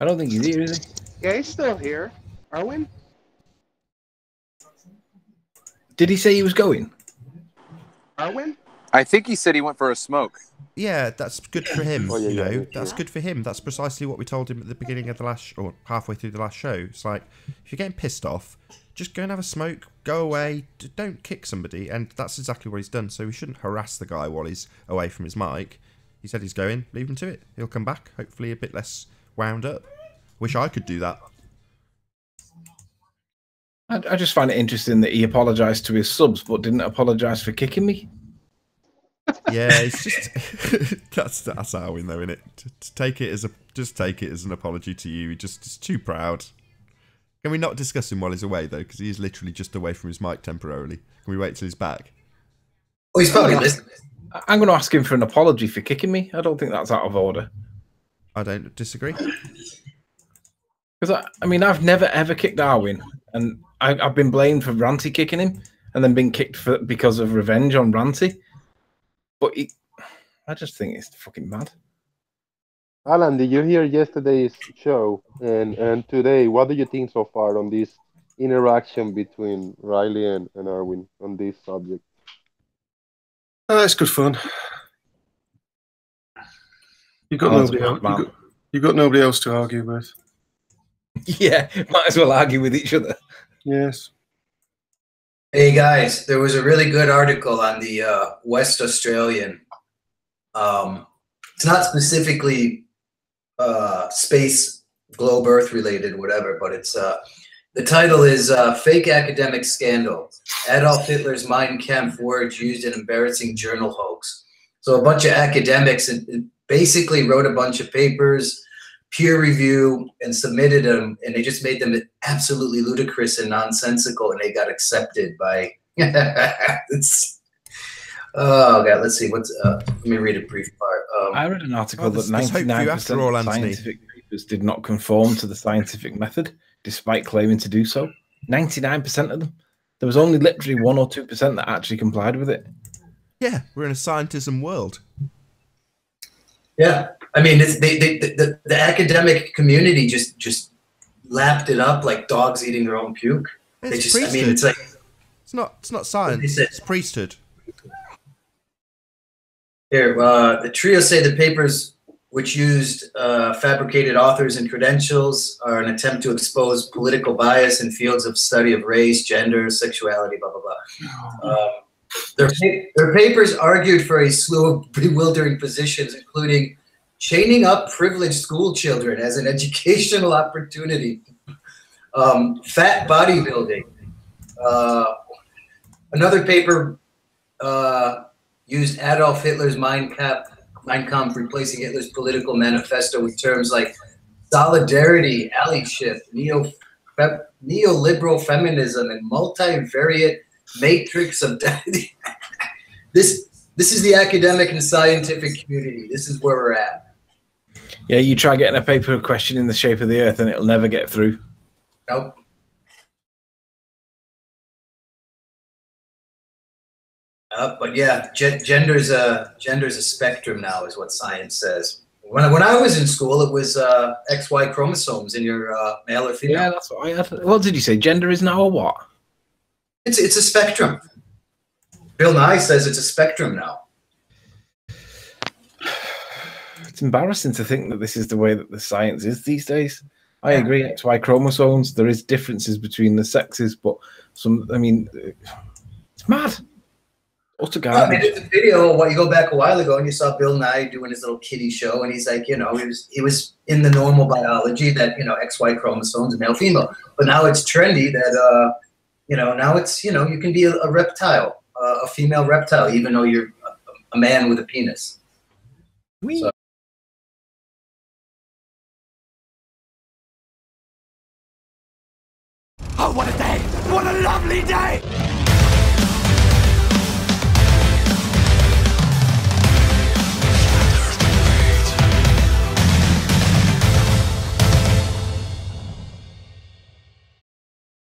I don't think he's here, is he? Yeah, he's still here. Arwen? Did he say he was going? Arwen? I think he said he went for a smoke. Yeah, that's good for him. Oh, yeah, you know, yeah, that's yeah. good for him. That's precisely what we told him at the beginning of the last, or halfway through the last show. It's like, if you're getting pissed off, just go and have a smoke, go away, don't kick somebody, and that's exactly what he's done. So we shouldn't harass the guy while he's away from his mic. He said he's going, leave him to it. He'll come back, hopefully a bit less wound up. Wish I could do that. I just find it interesting that he apologised to his subs, but didn't apologise for kicking me. Yeah, it's just that's Arwen though, isn't it? To take it as an apology to you. He just is too proud. Can we not discuss him while he's away though? Because he is literally just away from his mic temporarily. Can we wait till he's back? Oh, he's probably listening. I'm going to ask him for an apology for kicking me. I don't think that's out of order. I don't disagree. Because I mean, I've never ever kicked Arwen, and I've been blamed for Ranty kicking him, and then been kicked because of revenge on Ranty. But I just think it's fucking mad. Alan, did you hear yesterday's show and today? What do you think so far on this interaction between Riley and Arwen on this subject? It's good fun. You've got nobody else. You've got nobody else to argue with. Yeah, might as well argue with each other. Yes. Hey guys, there was a really good article on the West Australian. It's not specifically space, globe, Earth related, whatever, but it's the title is "Fake Academic Scandal: Adolf Hitler's Mein Kampf Words Used in Embarrassing Journal Hoax." So a bunch of academics basically wrote a bunch of papers, peer review, and submitted them, and they just made them absolutely ludicrous and nonsensical, and they got accepted by it's oh god, let's see what's let me read a brief part. I read an article that there's hope for you 99% after all, of Anthony. scientific papers did not conform to the scientific method despite claiming to do so. 99% of them. There was only literally 1 or 2% that actually complied with it. Yeah, we're in a scientism world. Yeah, I mean, the academic community just lapped it up like dogs eating their own puke. It's I mean, it's like it's not science. It's priesthood. here. The trio say the papers, which used fabricated authors and credentials, are an attempt to expose political bias in fields of study of race, gender, sexuality, blah blah blah. Their papers argued for a slew of bewildering positions, including chaining up privileged school children as an educational opportunity, fat bodybuilding. Another paper used Adolf Hitler's Mein Kampf, replacing Hitler's political manifesto with terms like solidarity, allyship, neoliberal feminism, and multivariate matrix of this is the academic and scientific community. This is where we're at. Yeah, you try getting a paper question in the shape of the Earth and it'll never get through. Nope. But yeah, gender's a spectrum now, is what science says. When I was in school, it was XY chromosomes in your male or female. Yeah, that's what I had. What did you say? Gender is now a what? It's a spectrum. Bill Nye says it's a spectrum now. It's embarrassing to think that this is the way that the science is these days. I agree. XY chromosomes. There is differences between the sexes, but I mean, it's mad. Utter garbage. I mean, it's a video. What you go back a while ago, and you saw Bill Nye doing his little kiddie show, and he's like, he was in the normal biology that XY chromosomes, male, female. But now it's trendy that now it's you can be a reptile, a female reptile, even though you're a man with a penis. So, oh, what a day! What a lovely day!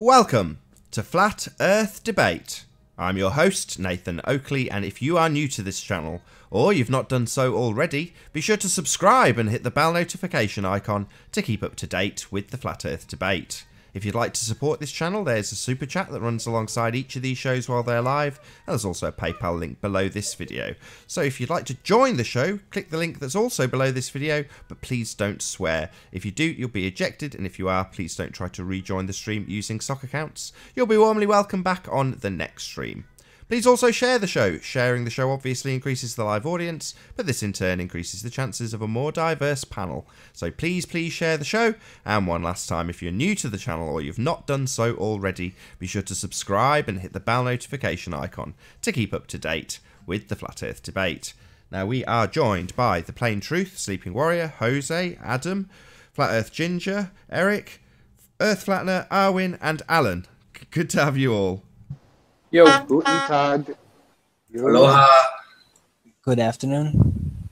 Welcome to Flat Earth Debate. I'm your host, Nathan Oakley, and if you are new to this channel, or you've not done so already, be sure to subscribe and hit the bell notification icon to keep up to date with the Flat Earth debate. If you'd like to support this channel, there's a super chat that runs alongside each of these shows while they're live, and there's also a PayPal link below this video. So if you'd like to join the show, click the link that's also below this video, but please don't swear. If you do, you'll be ejected, and if you are, please don't try to rejoin the stream using sock accounts. You'll be warmly welcome back on the next stream. Please also share the show. Sharing the show obviously increases the live audience, but this in turn increases the chances of a more diverse panel. So please share the show. And one last time, if you're new to the channel or you've not done so already, be sure to subscribe and hit the bell notification icon to keep up to date with the Flat Earth debate. Now we are joined by The Plain Truth, Sleeping Warrior, Jose, Adam, Flat Earth Ginger, Eric, Earth Flattener, Arwin and Alan. Good to have you all. Yo, Guten Tag. Aloha. Good afternoon.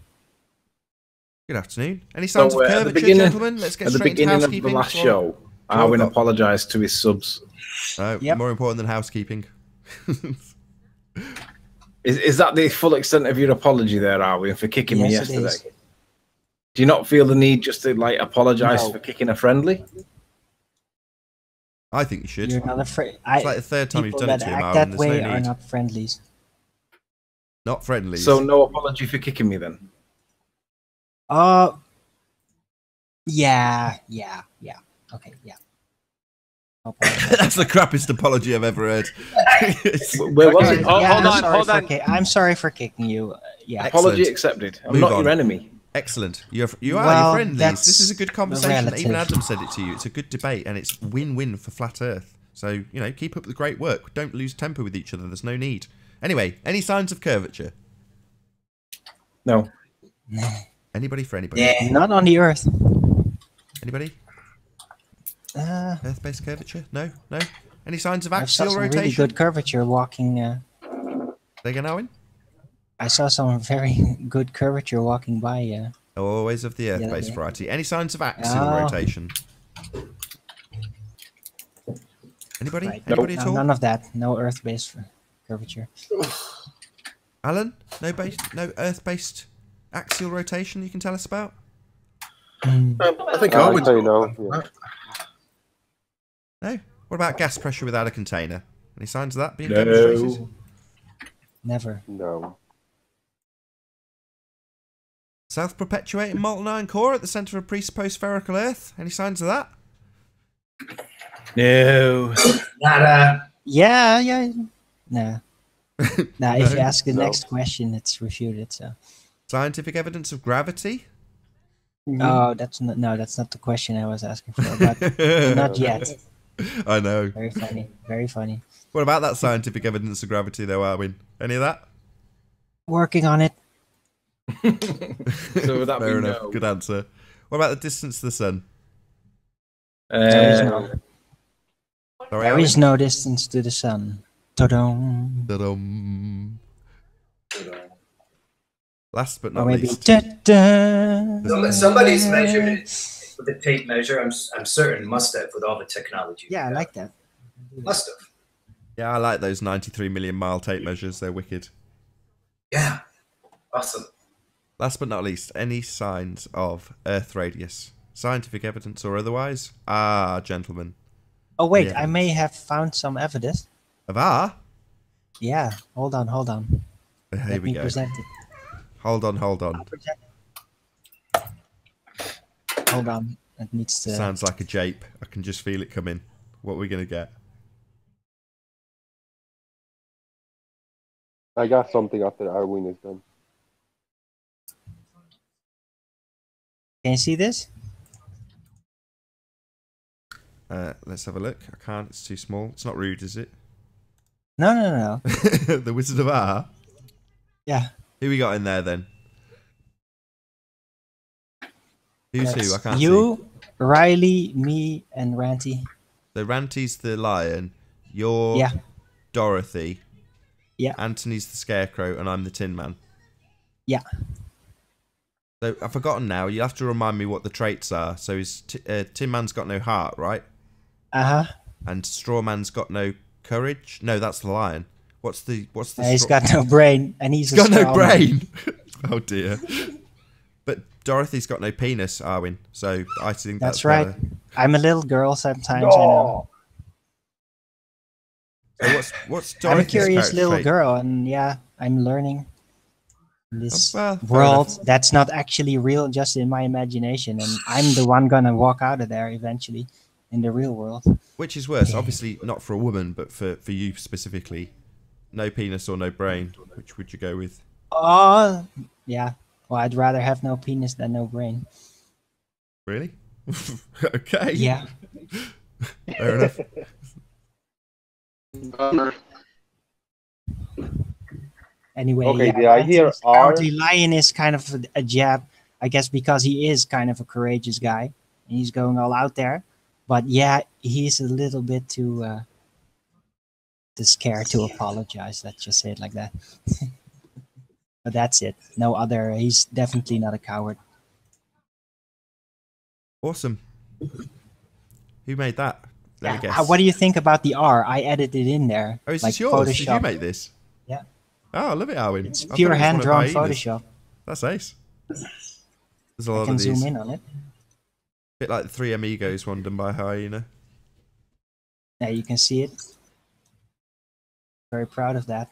Good afternoon. Any signs of curvature, gentlemen? Let's get straight into housekeeping. At the beginning of the last show, Arwin apologised to his subs. More important than housekeeping. Is that the full extent of your apology there, Arwin, for kicking me Yes, it yesterday? Do you not feel the need just to like apologise for kicking a friendly? I think you should. You're not afraid. It's like the third time you've done it to him, Arwin. That way are not friendlies. Not friendlies. So no apology for kicking me then? Yeah. Okay, yeah. No That's the crappiest apology I've ever heard. Where was it? Hold on. I'm sorry for kicking you. Yeah. Apology accepted. I'm not your enemy. Excellent. You are your friendlies. This is a good conversation. Relative. Even Adam said it to you. It's a good debate, and it's win-win for Flat Earth. So, you know, keep up the great work. Don't lose temper with each other. There's no need. Anyway, any signs of curvature? No. Anybody for anybody? Yeah. Not on the Earth. Anybody? Earth-based curvature? No? No? Any signs of I saw axial some rotation? really good curvature walking. They going Owen? I saw some very good curvature walking by. Always of the Earth-based variety. Any signs of axial rotation? Anybody? Right. Anybody at all? None of that. No Earth-based curvature. Alan? No Earth-based axial rotation you can tell us about? I think I I would would say no. Yeah. No? What about gas pressure without a container? Any signs of that being demonstrated? No. Never. No. Self-perpetuating molten iron core at the centre of presupposed spherical Earth? Any signs of that? No. Nada. Yeah. Nah. Nah, if you ask the next question, it's refuted. So. Scientific evidence of gravity? Oh, that's not the question I was asking for, but not yet. I know. Very funny. Very funny. What about that scientific evidence of gravity, though, Arwin? Any of that? Working on it. So would that Fair be enough. no? Good answer. What about the distance to the sun? There is no, Sorry, there Arwin? is no distance to the sun. Ta-dum. Ta-dum. Last but Or not maybe least. ta-da. Somebody's measured it with a tape measure. I'm certain must have with all the technology. Yeah, I like that. Must have. Yeah, I like those 93 million mile tape measures. They're wicked. Yeah. Awesome. Last but not least, any signs of Earth radius? Scientific evidence or otherwise? Ah, gentlemen. Oh wait, Yeah. I may have found some evidence. Of ah? Yeah, hold on. Here Let we me go. present it. Hold on. I'll present it. Hold on, it needs to. Sounds like a jape. I can just feel it coming. What are we going to get? I got something after Arwin is done. Can you see this? Let's have a look. I can't. It's too small. It's not rude, is it? No. The Wizard of Ah? Yeah. Who we got in there then? Who's who? I can't you, Riley, me, and Ranty. So Ranty's the lion. You're Dorothy. Yeah. Anthony's the scarecrow, and I'm the Tin Man. Yeah. So I've forgotten now. You have to remind me what the traits are. So is Tin Man's got no heart, right? Uh huh. And Straw Man's got no courage. No, that's the lion. What's the He's got no brain, and he's got no straw man. brain. Oh dear. But Dorothy's got no penis, Arwin. So I think that's right. better. I'm a little girl sometimes. I know. So what's Dorothy's I'm a curious character little trait? girl, and yeah, I'm learning this Oh, well, fair world enough. that's not actually real, just in my imagination. And I'm the one gonna walk out of there eventually in the real world. Which is worse? Obviously not for a woman, but for you specifically. No penis or no brain. Which would you go with? Oh, yeah. Well, I'd rather have no penis than no brain. Really? Okay. Yeah. Fair enough. Anyway, Okay, yeah, the idea Anthony's are Cowardly Lion is kind of a jab, I guess, because he is kind of a courageous guy and he's going all out there. But yeah, he's a little bit too scared to apologize. Let's just say it like that. But that's it. No other. He's definitely not a coward. Awesome. Who made that? Let me Yeah, guess. what do you think about the R? I edited in there. Oh, is like this yours? Did you Photoshop. make this? Yeah. Oh, I love it, Arwin. It's I thought pure it was one of hand-drawn Hyena's. Photoshop. That's ace. There's a I lot can of these. zoom in on it. Bit like the Three Amigos one done by Hyena. Yeah, you can see it. Very proud of that.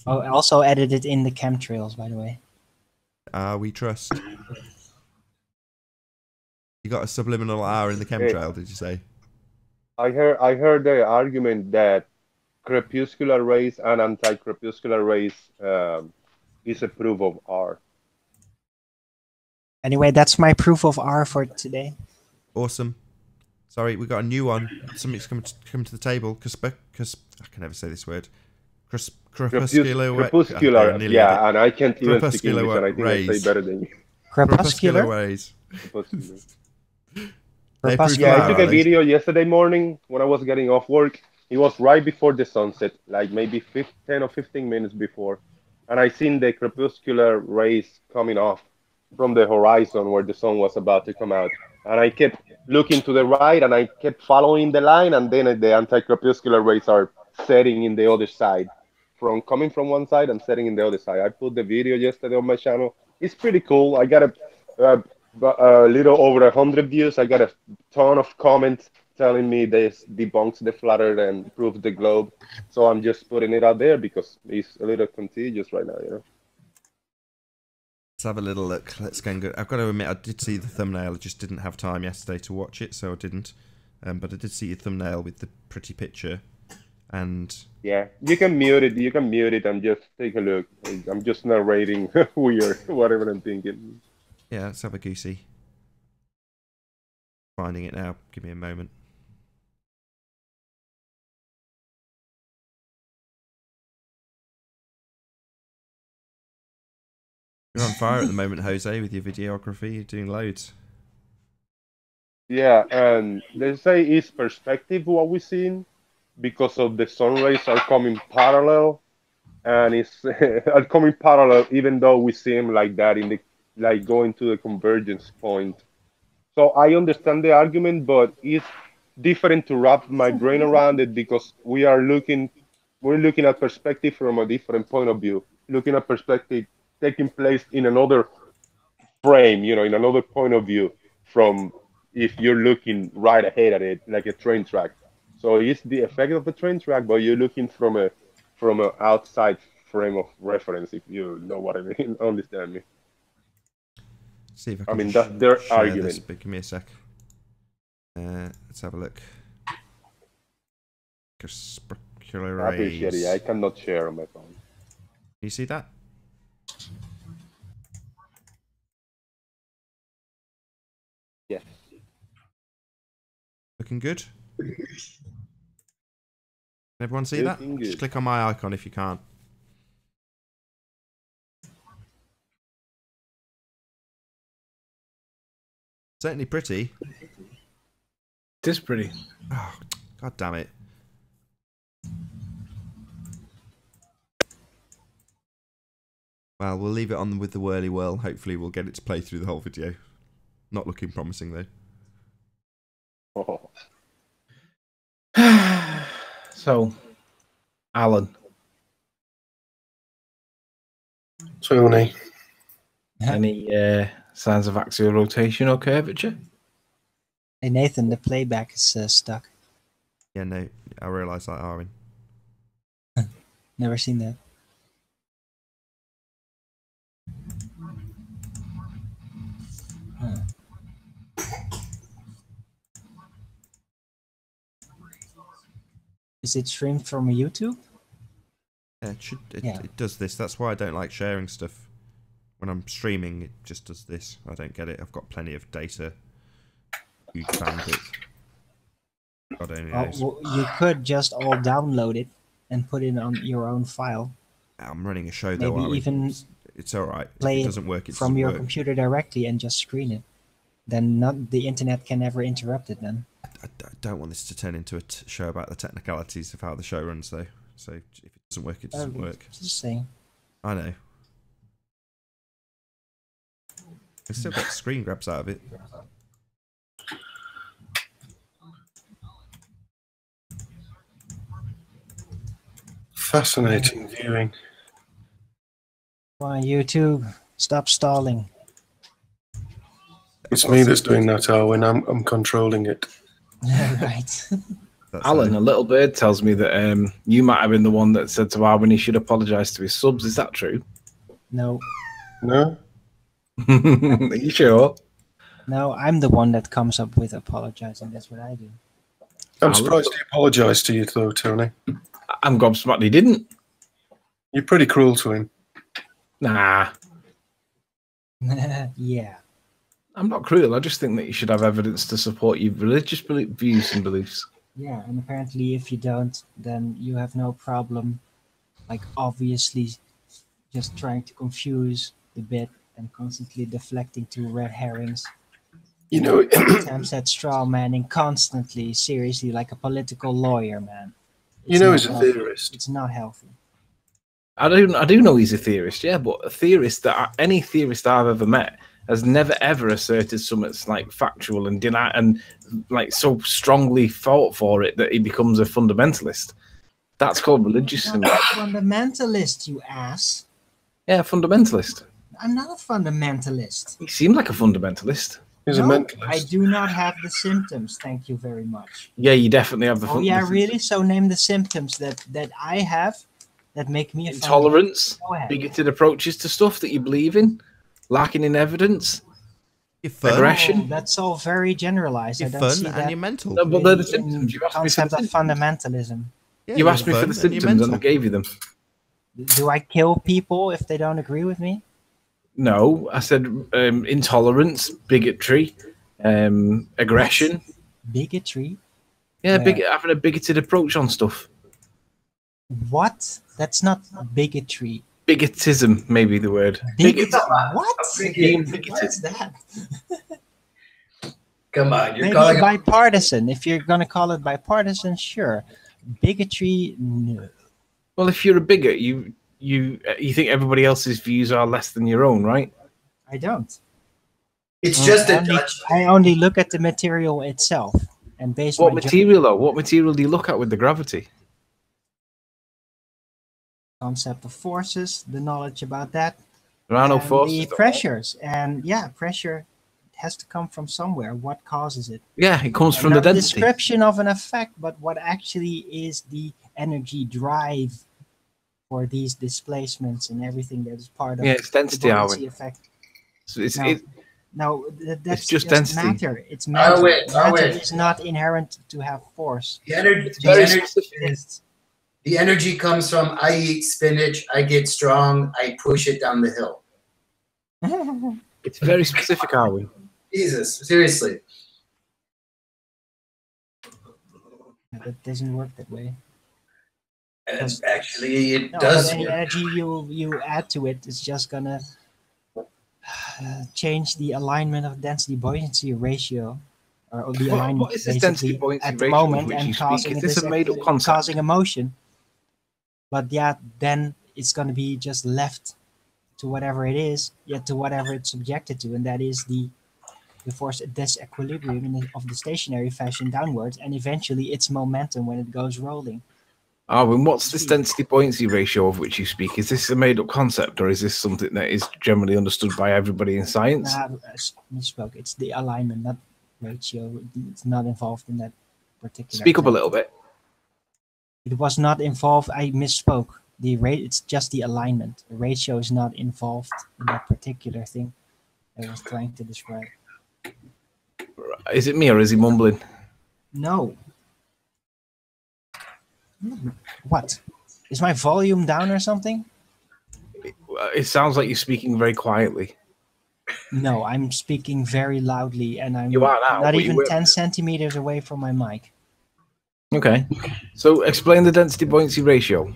Oh, I also edited in the chemtrails, by the way. We trust. You got a subliminal R in the chemtrail, did you say? I heard the argument that crepuscular race and anti-crepuscular race is a proof of R. Anyway, that's my proof of R for today. Awesome. Sorry, we got a new one. Something's come to the table. I can never say this word. Crepuscular, yeah, and I can't even speak English, and I think I say better than you. Crepuscular ways. Yeah, I took a video yesterday morning when I was getting off work. It was right before the sunset, like maybe 10 or 15 minutes before. And I seen the crepuscular rays coming off from the horizon where the sun was about to come out. And I kept looking to the right and I kept following the line. And then the anti-crepuscular rays are setting in the other side, coming from one side and setting in the other side. I put the video yesterday on my channel. It's pretty cool. I got a little over 100 views. I got a ton of comments telling me this debunks the flat earth and proves the globe. So I'm just putting it out there because it's a little contagious right now, you know. Let's have a little look. Let's go and go. I've got to admit, I did see the thumbnail. I just didn't have time yesterday to watch it, so I didn't. But I did see your thumbnail with the pretty picture. And yeah, you can mute it. You can mute it and just take a look. I'm just narrating weird, whatever I'm thinking. Yeah, let's have a goosey. Finding it now. Give me a moment. You're on fire at the moment, Jose, with your videography. You're doing loads. Yeah, and they say it's perspective what we're seeing because of the sun rays are coming parallel, and it's are coming parallel even though we see them like that in the going to the convergence point. So I understand the argument, but it's different to wrap my brain around it because we're looking at perspective from a different point of view, looking at perspective taking place in another frame, you know, in another point of view from if you're looking right ahead at it, like a train track. So it's the effect of the train track, but you're looking from a outside frame of reference, if you know what I mean. Understand me? See if I I can mean, that's their share argument. this, but give me a sec. Let's have a look. Crepuscular I appreciate rays. it. I cannot share on my phone. Can you see that? Yes. Looking good? Can everyone see Looking that? good. Just click on my icon if you can't. Certainly pretty. It is pretty. Oh, God damn it. Well, we'll leave it on with the whirly whirl. Hopefully we'll get it to play through the whole video. Not looking promising, though. Oh. So, Alan. Tony. Any signs of axial rotation or curvature? Hey Nathan, the playback is stuck. Yeah, no, I realise that, Arwen. Never seen that. Is it streamed from YouTube? Yeah, it does this. That's why I don't like sharing stuff. When I'm streaming, it just does this. I don't get it. I've got plenty of data. Huge bandwidth. God only knows. Well, you could just all download it and put it on your own file. I'm running a show though. Maybe even it's all right. If play it doesn't work. It from doesn't your work. computer directly and just screen it. Then the internet can never interrupt it. Then I don't want this to turn into a show about the technicalities of how the show runs, though. So if it doesn't work, it doesn't work. Just saying. I know. I still get screen grabs out of it. Fascinating viewing. Come on, YouTube, stop stalling. It's me that's doing that, Arwen. I'm controlling it. Right. Alan, a little bird tells me that you might have been the one that said to Arwen he should apologise to his subs. Is that true? No. No? Are you sure? No, I'm the one that comes up with apologizing. That's what I do. I'm surprised he apologised to you, though, Tony. I'm gobsmacked he didn't. You're pretty cruel to him. Nah. Yeah. I'm not cruel. I just think that you should have evidence to support your religious views and beliefs. Yeah, and apparently if you don't, then you have no problem, like, obviously just trying to confuse the bit and constantly deflecting to red herrings. You know, attempts at straw manning constantly, seriously, like a political lawyer, man. You know he's a theorist. It's not healthy. I do know he's a theorist, yeah, but a theorist any theorist I've ever met has never ever asserted something that's like factual and deny and like so strongly fought for it that he becomes a fundamentalist. That's called religious. I'm not a fundamentalist, you ass. Yeah, fundamentalist. I'm not a fundamentalist. He seemed like a fundamentalist. He's a mentalist. I do not have the symptoms. Thank you very much. Yeah, you definitely have the. Oh yeah, really? So name the symptoms that I have that make me a intolerance, bigoted approaches to stuff that you believe in, lacking in evidence, aggression. Oh, that's all very generalized. You're I don't fun see and that you're mental. No, but they're the symptoms. You asked me for the concept of fundamentalism. Yeah, you asked me for the symptoms and I gave you them. Do I kill people if they don't agree with me? No, I said intolerance, bigotry, aggression. Bigotry? Yeah, having a bigoted approach on stuff. What? That's not bigotry. Bigotism, maybe the word. What? Being bigoted. What's that? Come on, you're Maybe calling bipartisan. If you're gonna call it bipartisan, sure. Bigotry, no. Well, if you're a bigot, you think everybody else's views are less than your own, right? I don't. It's just a Dutch. I only look at the material itself and base What my material, though? What material do you look at with the gravity? concept of forces, the knowledge about that. There are no and forces. the pressures, and yeah, pressure has to come from somewhere. What causes it? Yeah, it comes from Not the density. description of an effect, but what actually is the energy drive for these displacements and everything that is part of it's density, the buoyancy Arwen. effect. So That's just density. matter. It's matter. Arwen, Matter Arwen. is not inherent to have force. The energy comes from I eat spinach, I get strong, I push it down the hill. It's very specific, Arwen. Jesus, seriously. That doesn't work that way. Actually, it No, does. but any energy you add to it is just gonna change the alignment of density buoyancy ratio, or the alignment what is this basically density buoyancy at the ratio of moment, which and you speak? causing Is this a made-up concept? causing a motion. But yeah, then it's gonna be just left to whatever it is, yet to whatever it's subjected to, and that is the force disequilibrium of the stationary fashion downwards, and eventually its momentum when it goes rolling. Arwin, what's this density buoyancy ratio of which you speak? Is this a made-up concept, or is this something that is generally understood by everybody in science? Nah, I misspoke. It's the alignment, not ratio. It's not involved in that particular. Speak up a little bit. It was not involved. I misspoke. The rate. It's just the alignment. The ratio is not involved in that particular thing I was trying to describe. Is it me or is he mumbling? No. What? Is my volume down or something? It sounds like you're speaking very quietly. No, I'm speaking very loudly, and I'm You are now, not but you even were- 10 centimeters away from my mic. Okay. So explain the density buoyancy ratio.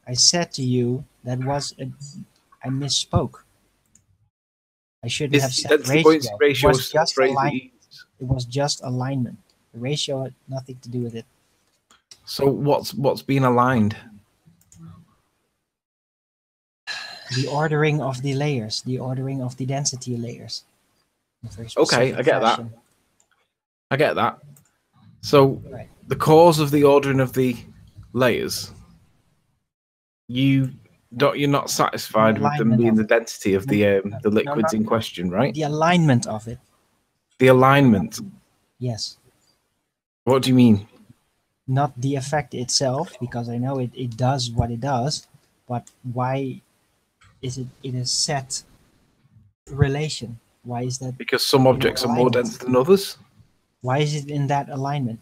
I said to you that I misspoke. I shouldn't have Is said density ratio. buoyancy It ratio was just phrase that alignment. you use? It was just alignment. The ratio had nothing to do with it. So what's being aligned? The ordering of the layers, the ordering of the density layers. In a very Okay, specific I get that. fashion. I get that. So Right. the cause of the ordering of the layers, you're not satisfied with them alignment being of the it. density of the liquids no. in question, right? The alignment of it. The alignment. Yes. What do you mean? Not the effect itself, because I know it does what it does, but why is it in a set relation? Why is that? Because some objects are more alignment? dense than others. Why is it in that alignment?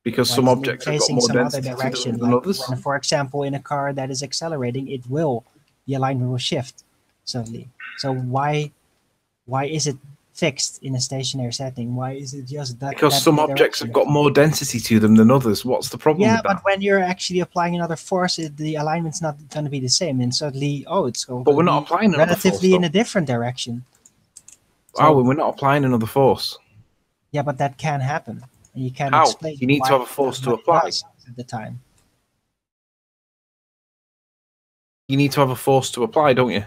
Because Why some isn't it objects have got facing more some other density to direction? them than Like others. when, for example, in a car that is accelerating, the alignment will shift suddenly. So why is it fixed in a stationary setting? Why is it just that? Because that some objects direction? have got more density to them than others. What's the problem Yeah, with but that? when you're actually applying another force, the alignment's not going to be the same, and suddenly, it's going But to we're not be applying another force, relatively in though. a different direction. We're not applying another force. Yeah, but that can happen, and you can't How? explain. You need to why have a force it to does what it apply. does at the time. You need to have a force to apply, don't you?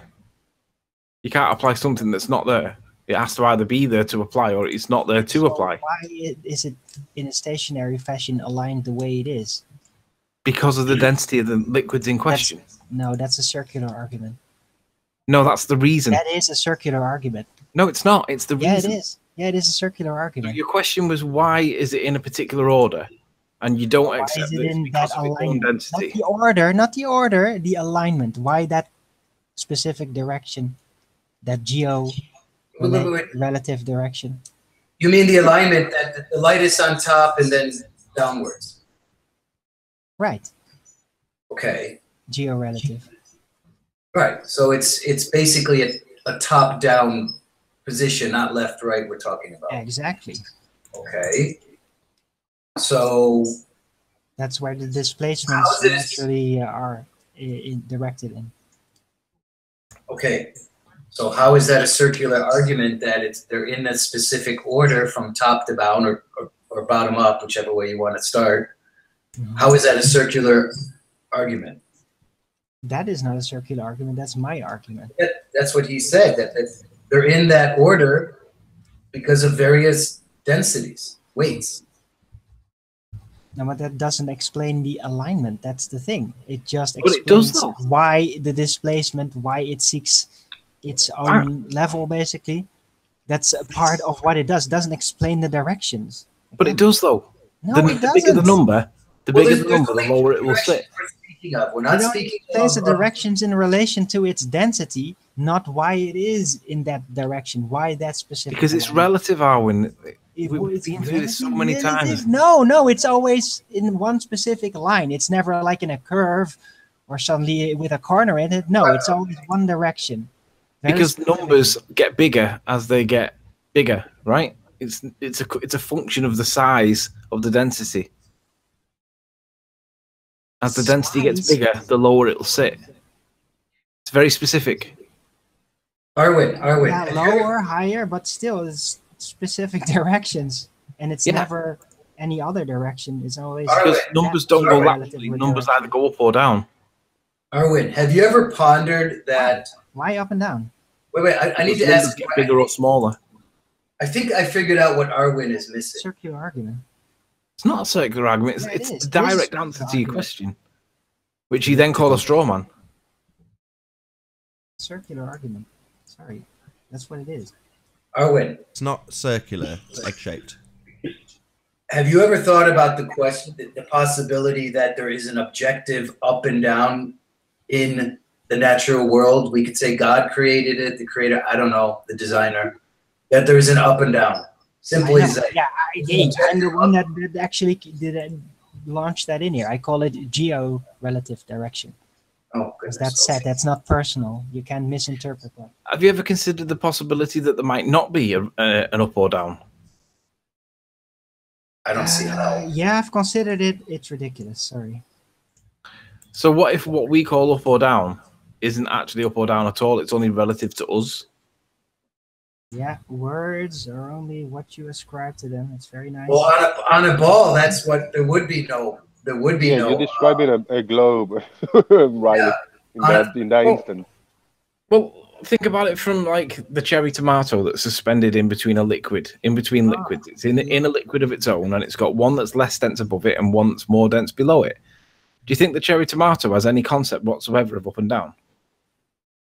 You can't apply something that's not there. It has to either be there to apply or it's not there to So apply. why is it in a stationary fashion aligned the way it is? Because of the density of the liquids in question. No, that's a circular argument. No, that's the reason. That is a circular argument. No, it's not. It's the Yeah, reason. it is. Yeah, it is a circular argument. Your question was why is it in a particular order? And you don't Why accept is it that it's in because that of its own alignment? density. Not the order, the alignment. Why that specific direction? That Wait. relative direction. You mean the alignment that the light is on top and then downwards? Right. Okay. Geo-relative. Right. So it's basically a top-down position, not left-right. We're talking about. Exactly. Okay. So That's where the displacements How is it- naturally are directed in. okay. So how is that a circular argument that they're in that specific order from top to down or bottom up, whichever way you want to start? Mhm. How is that a circular argument? That is not a circular argument. That's my argument. That's what he said, that they're in that order because of various densities, weights. No, but that doesn't explain the alignment. That's the thing. It just But it does, explains though. why the displacement, why it seeks its own level, basically. That's a part of what it does. It doesn't explain the directions. But it does, though. No, the it doesn't. bigger the number, the Well, bigger the there's number, the only lower two it will directions sit. we're speaking of. We're not You speaking place the of directions in relation to its density, not why it is in that direction. Why that specific? Because it's alignment. relative, Arwin. We've We've been through this so many times. No, it's always in one specific line. It's never like in a curve or suddenly with a corner in it. No, it's always one direction. Very Because specific. numbers get bigger as they get bigger, right? It's a function of the size of the density. As the density gets Size? bigger, the lower it'll sit. It's very specific. Arwin. Yeah, lower, higher, but still it's specific directions, and it's Yeah. never any other direction. It's always Because Arwin. numbers don't go relative laterally. with Numbers direction. either go up or down. Arwin, have you ever pondered that? Why up and down? Wait, I need to Numbers ask. get bigger or smaller. I think I figured out what Arwin is missing. Circular argument. It's not a circular argument. Yeah, It's it is. a It is a direct circular answer to your argument. question, which you then call a straw man. Circular argument. Sorry, that's what it is. Arwen, It's not circular, it's egg-shaped. have you ever thought about the question, the possibility that there is an objective up and down in the natural world? We could say God created it, the creator, I don't know, the designer, that there is an up and down. Simply as that. Yeah, I'm the one that actually launch that in here. I call it geo-relative direction. Oh, Because goodness. that's set. That's not personal. You can't misinterpret that. Have you ever considered the possibility that there might not be an up or down? I don't see how. Yeah, I've considered it. It's ridiculous. Sorry. So what if what we call up or down isn't actually up or down at all? It's only relative to us. Yeah, words are only what you ascribe to them. It's very nice. Well, on a ball, that's what there would be no. There would be no. You're describing a globe, right? Yeah. In that instant. Well, think about it from like the cherry tomato that's suspended in between a liquid, in between liquids. It's in a liquid of its own, and it's got one that's less dense above it and one that's more dense below it. Do you think the cherry tomato has any concept whatsoever of up and down?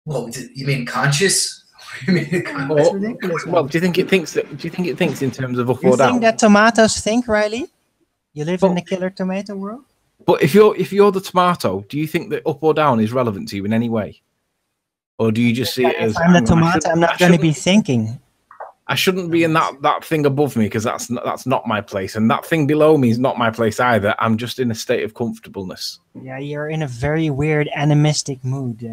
Well, you mean conscious? You mean That's ridiculous. Well, do you think it thinks that? Do you think it thinks in terms of up You or down? think that tomatoes think, Riley? You live in the killer tomato world? But if you're the tomato, do you think that up or down is relevant to you in any way, or do you just see it as? If I'm the I tomato, I'm not going to be thinking. I shouldn't be in that thing above me because that's not my place, and that thing below me is not my place either. I'm just in a state of comfortableness. Yeah, you're in a very weird animistic mood.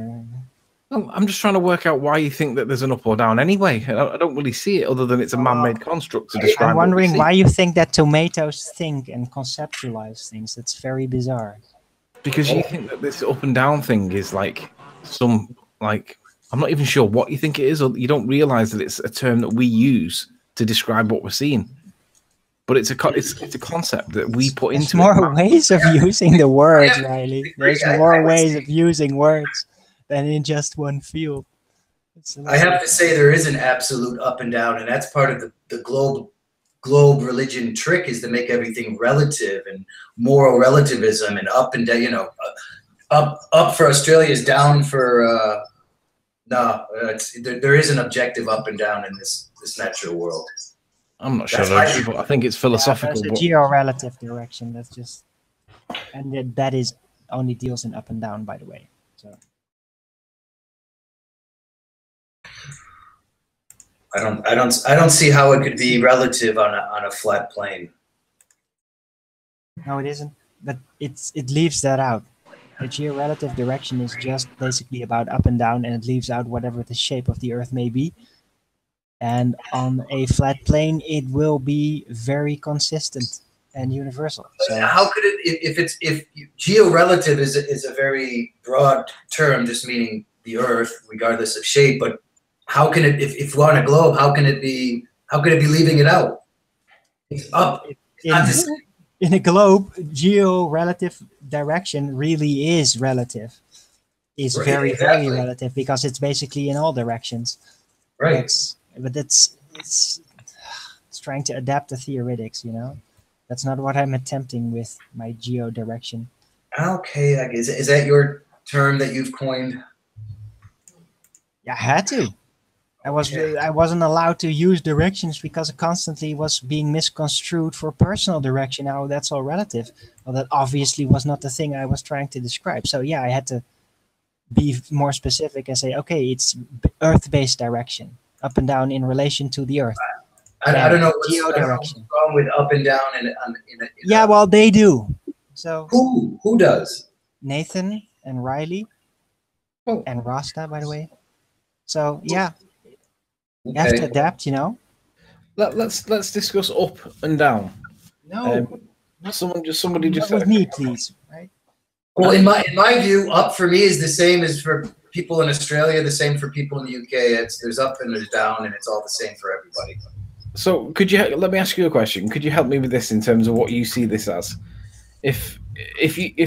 I'm just trying to work out why you think that there's an up or down anyway. I don't really see it other than it's a man-made construct to describe. I'm wondering why you think that tomatoes think and conceptualize things. That's very bizarre. Because you think that this up and down thing is like I'm not even sure what you think it is, or you don't realize that it's a term that we use to describe what we're seeing. But it's a concept that we put into more ways of using the words, Riley. There's more ways of using words than in just one field. I have to say there is an absolute up and down, and that's part of the globe religion trick, is to make everything relative and moral relativism, and up and down. You know, up for Australia is down for there is an objective up and down in this natural world. I'm not sure, but I think it's philosophical. There's a geo-relative direction. That's just, and that is only deals in up and down, by the way. So. I don't see how it could be relative on a flat plane. No, it isn't. But it leaves that out. The geo-relative direction is just basically about up and down, and it leaves out whatever the shape of the Earth may be. And on a flat plane, it will be very consistent and universal. So how could it, if geo-relative is a very broad term, just meaning the Earth, regardless of shape, but how can it, if we're on a globe, how can it be leaving it out? It's up. In a globe, geo-relative direction really is relative. It's Right, very, exactly. very relative, because it's basically in all directions. Right. But it's trying to adapt to theoretics, you know? That's not what I'm attempting with my geo-direction. Okay, I guess. Is that your term that you've coined? Yeah, I had to. I wasn't allowed to use directions because it constantly was being misconstrued for personal direction. Now that's all relative. Well, that obviously was not the thing I was trying to describe. So yeah, I had to be more specific and say, okay, it's Earth-based direction, up and down in relation to the Earth. I don't know what's wrong with up and down yeah, well, they do. So who does? Nathan and Riley and Rasta, by the way. So yeah. You have to adapt, you know. Let's discuss up and down. No, somebody just with me, please. Right. Well, in my view, up for me is the same as for people in Australia, the same for people in the UK. There's up and there's down, and it's all the same for everybody. So let me ask you a question? Could you help me with this in terms of what you see this as? If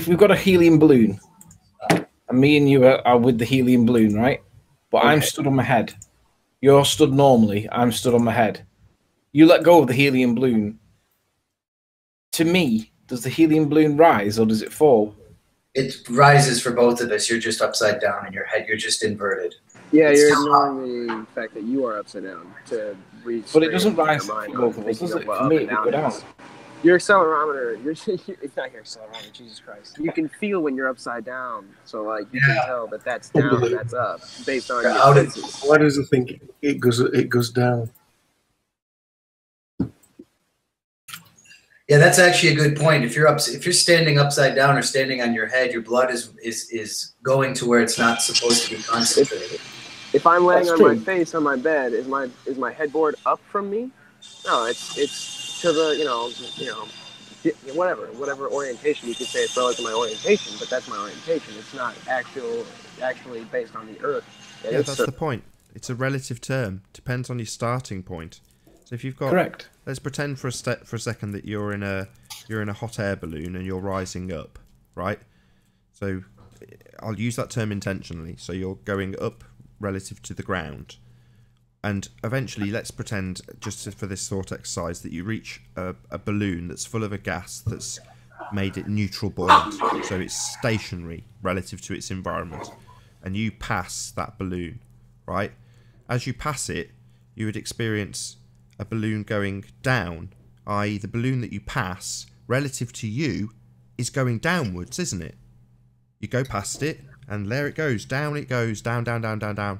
we've got a helium balloon, and me and you are with the helium balloon, right? But okay. I'm stood on my head. You're stood normally. I'm stood on my head. You let go of the helium balloon. to me, does the helium balloon rise or does it fall? It rises for both of us. You're just upside down in your head. You're just inverted. Yeah, you're ignoring the fact that you are upside down to reach. But it doesn't rise for both of us, does it? For me, it would go down. Your accelerometer, it's not your accelerometer, Jesus Christ. You can feel when you're upside down. So, like, you can tell that that's down and that's up based on your senses. Why does it think it goes down? Yeah, that's actually a good point. If you're standing upside down or standing on your head, your blood is going to where it's not supposed to be concentrated. If I'm laying on my face on my bed, is my headboard up from me? No, it's to the whatever orientation. You could say it's relative to my orientation, but that's my orientation. It's not actually based on the Earth. Yeah, that's the point. It's a relative term. Depends on your starting point. So if you've got, correct. Let's pretend for a second that you're in a hot air balloon and you're rising up, right? So I'll use that term intentionally. So you're going up relative to the ground, and eventually, let's pretend, just for this thought exercise, that you reach a balloon that's full of a gas that's made it neutral buoyant, so it's stationary relative to its environment, and you pass that balloon, right? As you pass it, you would experience a balloon going down, i.e. the balloon that you pass relative to you is going downwards, isn't it? You go past it and there it goes, down it goes, down, down, down, down, down.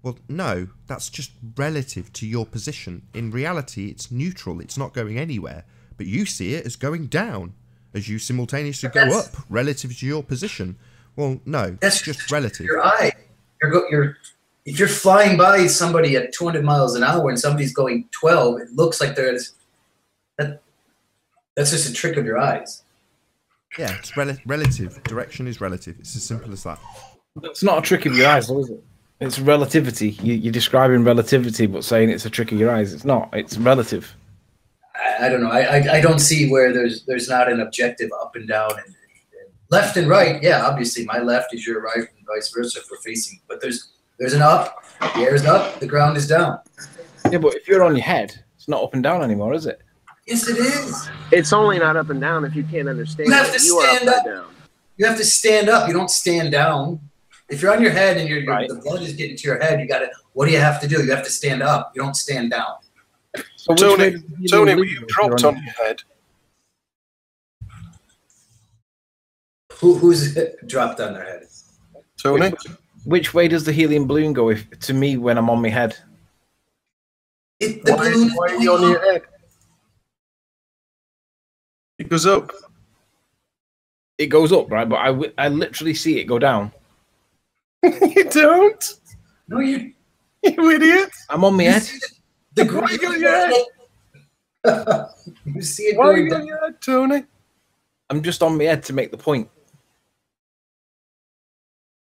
Well, no, that's just relative to your position. In reality, it's neutral, it's not going anywhere, but you see it as going down as you simultaneously go up relative to your position. Well, no, that's just relative. Your eye. If you're flying by somebody at 200 miles an hour and somebody's going 12, it looks like that's just a trick of your eyes. Yeah, it's relative. Direction is relative. It's as simple as that. That's not a trick of your eyes, though, is it? It's relativity. You're describing relativity, but saying it's a trick of your eyes. It's not. It's relative. I don't know. I don't see where there's not an objective up and down and left and right. Yeah, obviously my left is your right and vice versa if we're facing. But there's an up, the air is up, the ground is down. Yeah, but if you're on your head, it's not up and down anymore, is it? Yes, it is. It's only not up and down if you can't understand. You have to stand up. You have to stand up. You don't stand down. If you're on your head and the blood is getting to your head, what do you have to do? You have to stand up. You don't stand down. So Tony, were you dropped on your head? Who's dropped on their head? Tony? Which way does the helium balloon go to me when I'm on my head? Why are you on your head? It goes up. It goes up, right? But I literally see it go down. You don't? No, you idiot. I'm on my head. The ground. You see it Why are going you down. on your head, Tony? I'm just on my head to make the point.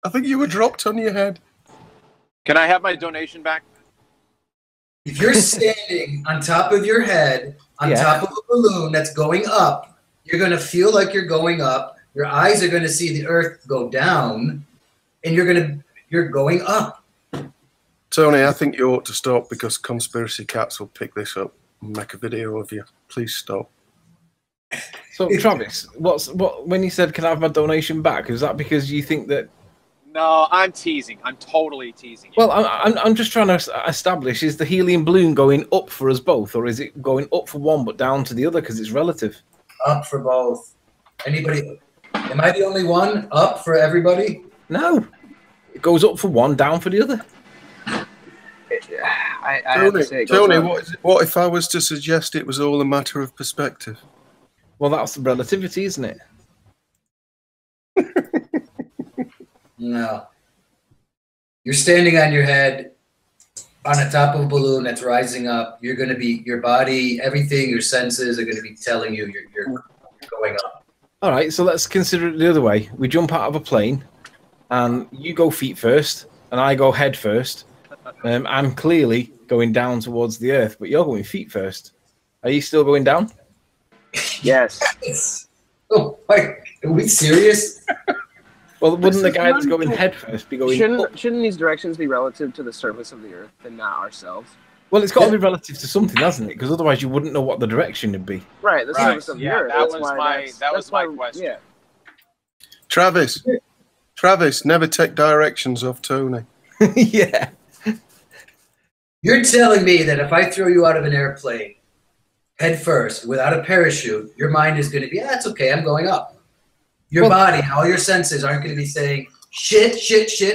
I think you were dropped on your head. Can I have my donation back? If you're standing on top of your head, on top of a balloon that's going up, you're going to feel like you're going up. Your eyes are going to see the earth go down, and you're going up. Tony, I think you ought to stop because conspiracy cats will pick this up and make a video of you. Please stop. So, Travis, when you said, "Can I have my donation back?" Is that because you think that? No, I'm teasing. I'm totally teasing. Well, I'm just trying to establish: is the helium balloon going up for us both, or is it going up for one but down to the other because it's relative? Up for both. Anybody? Am I the only one? Up for everybody? No, it goes up for one, down for the other. Tony, what if I was to suggest it was all a matter of perspective? Well, that's relativity, isn't it? No. You're standing on your head on the top of a balloon that's rising up. You're going to be, your body, everything, your senses are going to be telling you you're going up. All right, so let's consider it the other way. We jump out of a plane, and you go feet first, and I go head first. I'm clearly going down towards the earth, but you're going feet first. Are you still going down? Yes. Oh, wait, are we serious? Well, wouldn't the guy that's going head first be going up? Shouldn't these directions be relative to the surface of the earth and not ourselves? Well, it's got to be relative to something, hasn't it? Because otherwise you wouldn't know what the direction would be. Right, the surface of the Earth. That was my question. Yeah. Travis, never take directions off Tony. Yeah. You're telling me that if I throw you out of an airplane head first without a parachute, your mind is going to be, it's okay, I'm going up. Your body and all your senses aren't going to be saying, shit,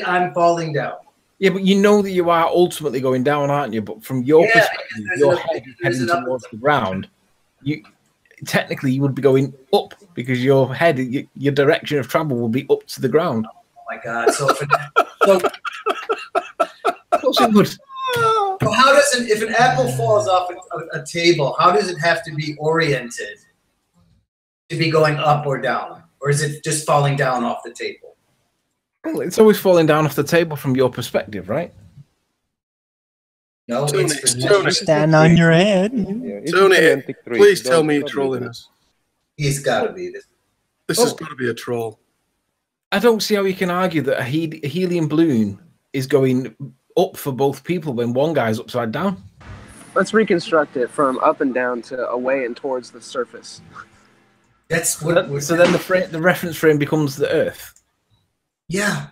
I'm falling down. Yeah, but you know that you are ultimately going down, aren't you? But from your perspective, your head is heading towards the ground. Technically you would be going up because your head, your direction of travel will be up to the ground. Oh my God! So, of course it would. So how does if an apple falls off a table, how does it have to be oriented to be going up or down, or is it just falling down off the table? Well, it's always falling down off the table from your perspective, right? No, Tony, stand on your head. Tony, please tell me you're trolling us. He's got to be this. This has got to be a troll. I don't see how you can argue that a helium balloon is going up for both people when one guy's upside down. Let's reconstruct it from up and down to away and towards the surface. That's what. So then the reference frame becomes the Earth. Yeah.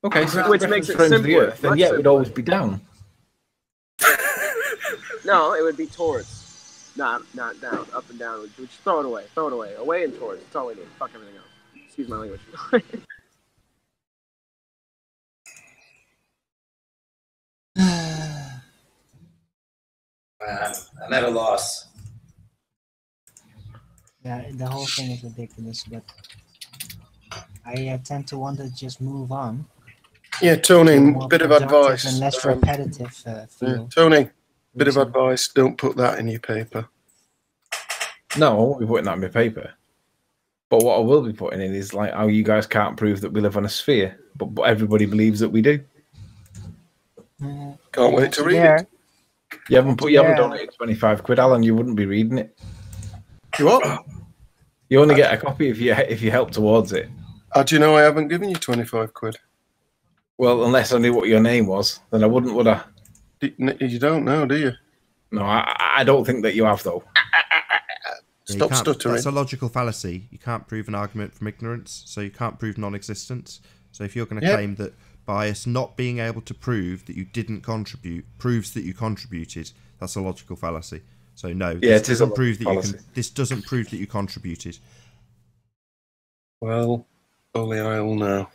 Okay, so which makes it the simpler. Earth, then yeah, it would always be down. No, it would be towards, not down, up and down. Just throw it away, away and towards. That's all we need. Fuck everything else. Excuse my language. I'm at a loss. Yeah, the whole thing is ridiculous, but I tend to want to just move on. Yeah, Tony, bit of advice. And less repetitive feel. Tony, bit of advice. Don't put that in your paper. No, I won't be putting that in my paper. But what I will be putting in is like how you guys can't prove that we live on a sphere, but everybody believes that we do. Can't wait to read it. You haven't donated 25 quid, Alan. You wouldn't be reading it. You what? You only get a copy if you help towards it. How do you know I haven't given you 25 quid? Well, unless I knew what your name was, then I wouldn't, would I? You don't know, do you? No, I don't think that you have, though. Stop stuttering. That's a logical fallacy. You can't prove an argument from ignorance, so you can't prove non-existence. So if you're going to claim that by us not being able to prove that you didn't contribute proves that you contributed, that's a logical fallacy. So no, this doesn't prove that this doesn't prove that you contributed. Well, only I'll know.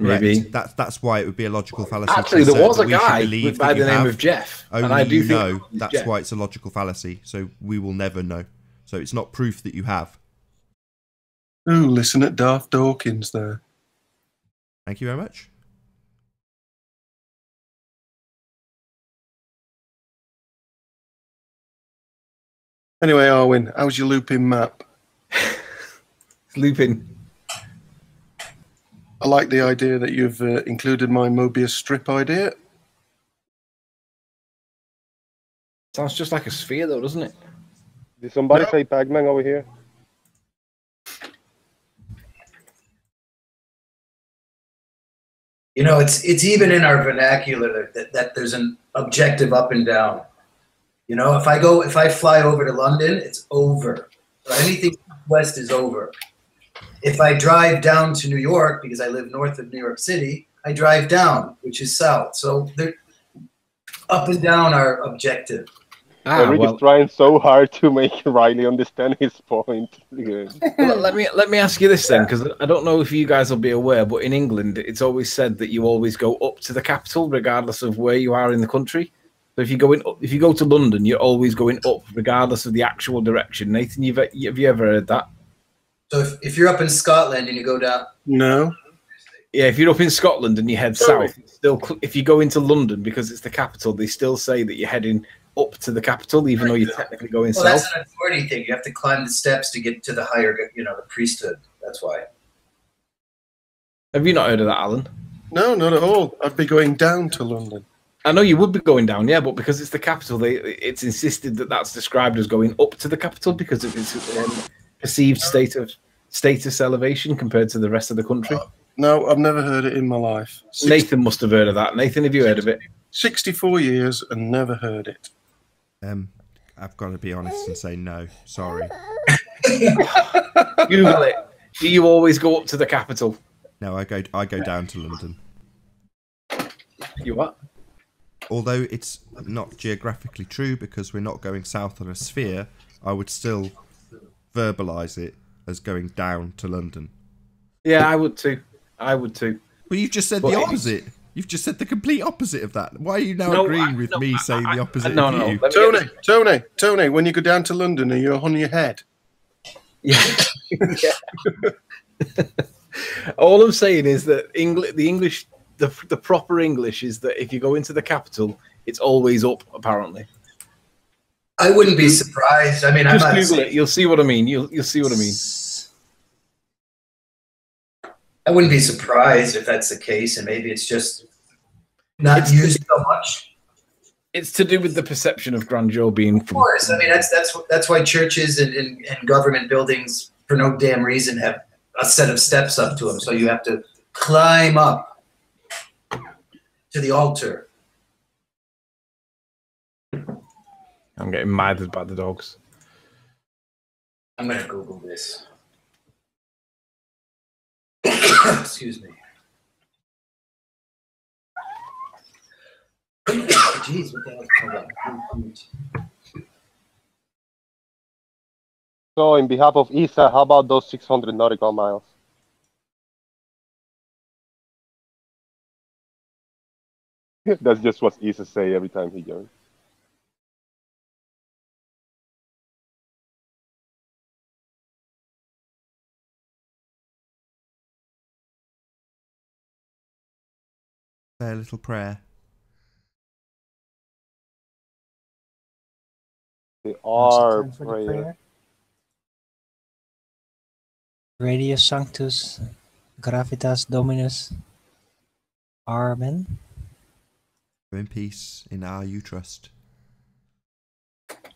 Maybe that's why it would be a logical fallacy. Actually, there was a guy by the name of Jeff, and I do know that's why it's a logical fallacy. So we will never know. So it's not proof that you have. Ooh, listen at Darth Dawkins there. Thank you very much. Anyway, Arwin, how's your looping map? Looping. I like the idea that you've included my Mobius strip idea. Sounds just like a sphere, though, doesn't it? Did somebody say Pac-Man over here? You know, it's even in our vernacular that there's an objective up and down. You know, if I fly over to London, it's over. So anything west is over. If I drive down to New York, because I live north of New York City, I drive down, which is south. So they're up and down are objective. Eric is trying so hard to make Riley understand his point. Well, let me ask you this then, because I don't know if you guys will be aware, but in England, it's always said that you always go up to the capital, regardless of where you are in the country. So if you go to London, you're always going up, regardless of the actual direction. Nathan, have you ever heard that? So if you're up in Scotland and you go down, no. Yeah, if you're up in Scotland and you head south, still, if you go into London because it's the capital, they still say that you're heading up to the capital, even though you're technically going south. That's an authority thing. You have to climb the steps to get to the higher, the priesthood. That's why. Have you not heard of that, Alan? No, not at all. I'd be going down to London. I know you would be going down, yeah, but because it's the capital, it's insisted that that's described as going up to the capital because of its perceived status elevation compared to the rest of the country. No, I've never heard it in my life. Nathan must have heard of that. Nathan, have you heard of it? 64 years and never heard it. I've got to be honest and say no. Sorry. Google it. Do you always go up to the capital? No, I go down to London. You what? Although it's not geographically true because we're not going south on a sphere, I would still verbalise it as going down to London. Yeah, I would too. Well, you've just said the opposite. You've just said the complete opposite of that. Why are you now agreeing with me saying the opposite of you? Tony, when you go down to London, are you on your head? Yeah. All I'm saying is that the proper English is that if you go into the capital, it's always up, apparently. I wouldn't be surprised. I mean, just Google it. You'll see what I mean. You'll see what I mean. I wouldn't be surprised if that's the case, and maybe it's just not used so much. It's to do with the perception of grandeur being. Of course, I mean that's why churches and government buildings, for no damn reason, have a set of steps up to them. So you have to climb up to the altar. I'm getting mad by the dogs. I'm gonna Google this. Excuse me. Jeez, what the hell? Hold on. So, in behalf of Isa, how about those 600 nautical miles? That's just what Isa say every time he joins. Say a little prayer. They are prayer. Radius Sanctus, Gravitas Dominus. Amen. Go in peace, in our you trust.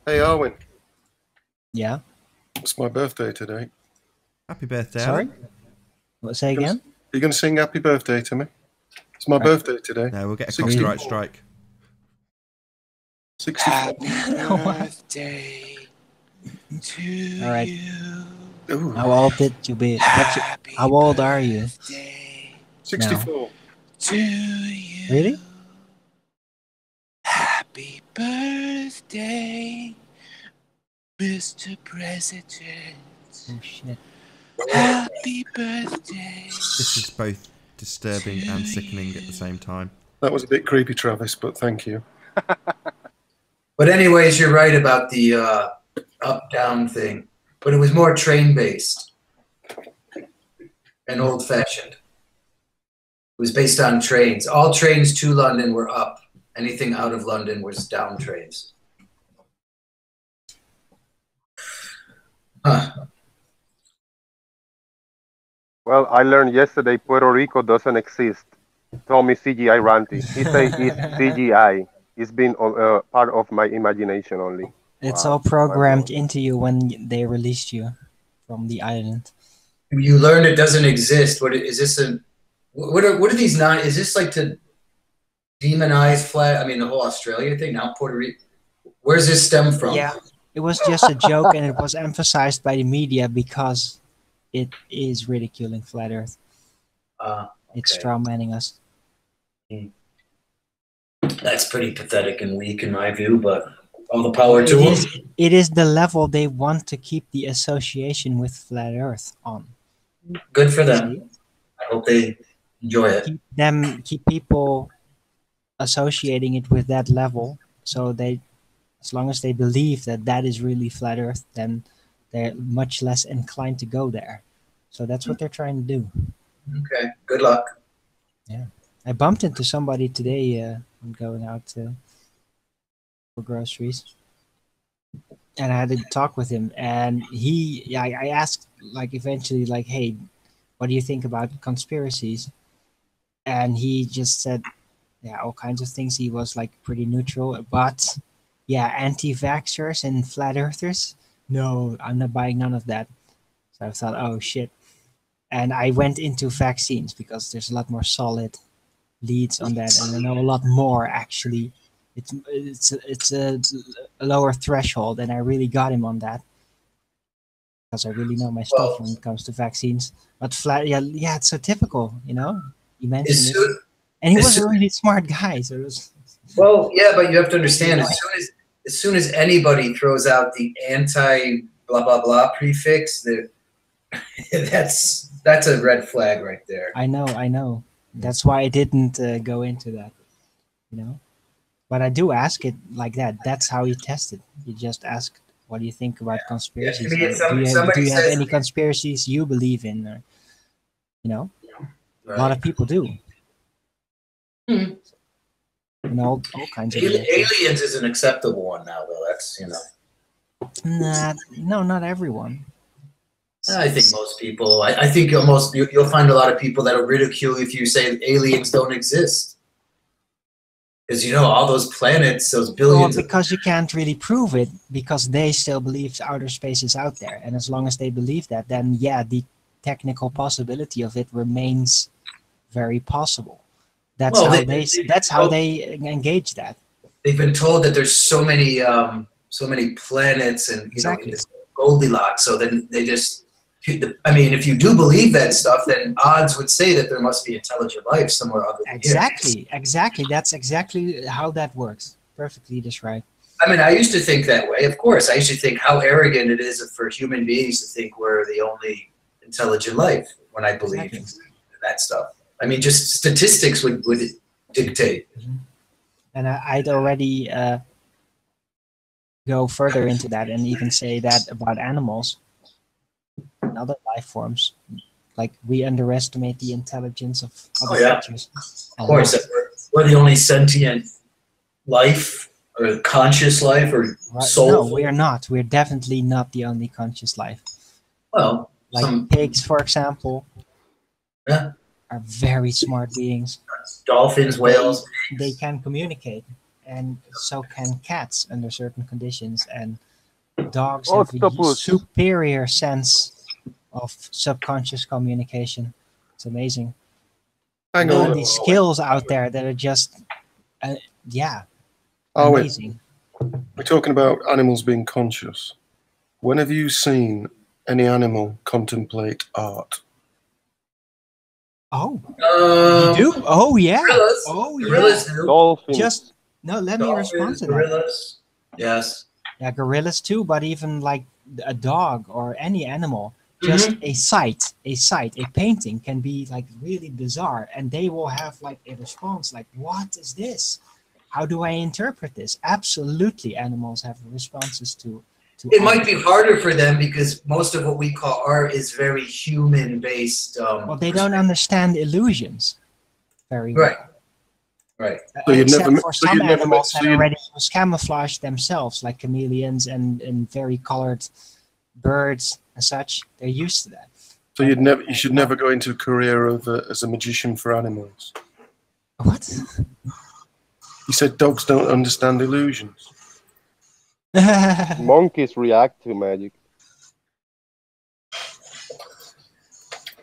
Hey, Arwin. Yeah? It's my birthday today. Happy birthday. Sorry? What, say again? Are you going to sing happy birthday to me? It's my birthday today. No, we'll get a copyright strike. 64. Happy birthday to you. Ooh. How old did you be? How old are you? 64. To you. Really? Happy birthday, Mr. President. Oh shit. Happy birthday. This is both disturbing and sickening at the same time. That was a bit creepy, Travis, but thank you. But anyways, you're right about the up-down thing. But it was more train-based and old-fashioned. It was based on trains. All trains to London were up. Anything out of London was down trains. Huh. Well, I learned yesterday Puerto Rico doesn't exist. Tommy CGI Ranty. He says it's CGI. It's been part of my imagination only. It's all programmed into you when they released you from the island. You learned it doesn't exist. What is this? What are these not? Is this like to demonize flat? I mean, the whole Australia thing. Now Puerto Rico. Where's this stem from? Yeah, it was just a joke, and it was emphasized by the media because it is ridiculing flat Earth. It's strawmanning us. That's pretty pathetic and weak in my view, but all the power to them. It is the level they want to keep the association with flat Earth on. Good for them. I hope they enjoy it. Keep people associating it with that level, so they, as long as they believe that that is really flat Earth, then they're much less inclined to go there. So that's what they're trying to do. Okay. Good luck. Yeah. I bumped into somebody today. I'm going out for groceries, and I had to talk with him. And I asked, like, eventually, like, hey, what do you think about conspiracies? And he just said, yeah, all kinds of things. He was like pretty neutral, but yeah, anti-vaxxers and flat earthers. No, I'm not buying none of that. So I thought, oh shit. And I went into vaccines because there's a lot more solid leads on that, and I know a lot more actually. It's a lower threshold, and I really got him on that because I really know my stuff when it comes to vaccines. But yeah, it's so typical, you know. You mentioned it, and he was a really smart guy. So it was. Well, yeah, but you have to understand as soon as anybody throws out the anti blah blah blah prefix, that's a red flag right there. I know. That's why I didn't go into that, you know. But I do ask it like that. That's how you test it. You just ask, what do you think about conspiracies? Yeah, do you have any conspiracies you believe in? Or, you know, a lot of people do. Hmm. You know, all kinds of aliens is an acceptable one now, though. That's, you know. No, not everyone. I think most people. I think you'll find a lot of people that'll ridicule if you say aliens don't exist. Because, you know, all those planets, those billions. Well, because you can't really prove it, because they still believe outer space is out there. And as long as they believe that, then yeah, the technical possibility of it remains very possible. That's how they engage that. They've been told that there's so many planets and know, it's Goldilocks. So then they just. I mean, if you do believe that stuff, then odds would say that there must be intelligent life somewhere other than here. Exactly. That's exactly how that works. Perfectly described. I mean, I used to think that way. Of course, I used to think how arrogant it is for human beings to think we're the only intelligent life when I believe in that stuff. I mean, just statistics would dictate. Mm-hmm. And I'd already go further into that and even say that about animals and other life forms. Like, we underestimate the intelligence of other creatures. Of course, we're the only sentient life or conscious life or soul. No, we are not. We're definitely not the only conscious life. Well, like pigs, for example, are very smart beings. Dolphins, whales. They can communicate, and so can cats under certain conditions. And dogs have a superior sense of subconscious communication. It's amazing. Hang on. These skills out there that are just, amazing. We're talking about animals being conscious. When have you seen any animal contemplate art? Oh, you do? Oh, yeah. Gorillas. Oh, yeah. Gorillas do. Dolphins. Let me respond to gorillas. that. Yes. Yeah, gorillas too, but even like a dog or any animal, just a sight, a painting can be like really bizarre, and they will have like a response like, what is this? How do I interpret this? Absolutely, animals have responses to it might be harder for them because most of what we call art is very human-based. Well, they don't understand illusions very well. Right. So Except for some animals that already use camouflage themselves, like chameleons and very colored birds and such. They're used to that. So you should never go into a career as a magician for animals. What? You said dogs don't understand illusions. Monkeys react to magic.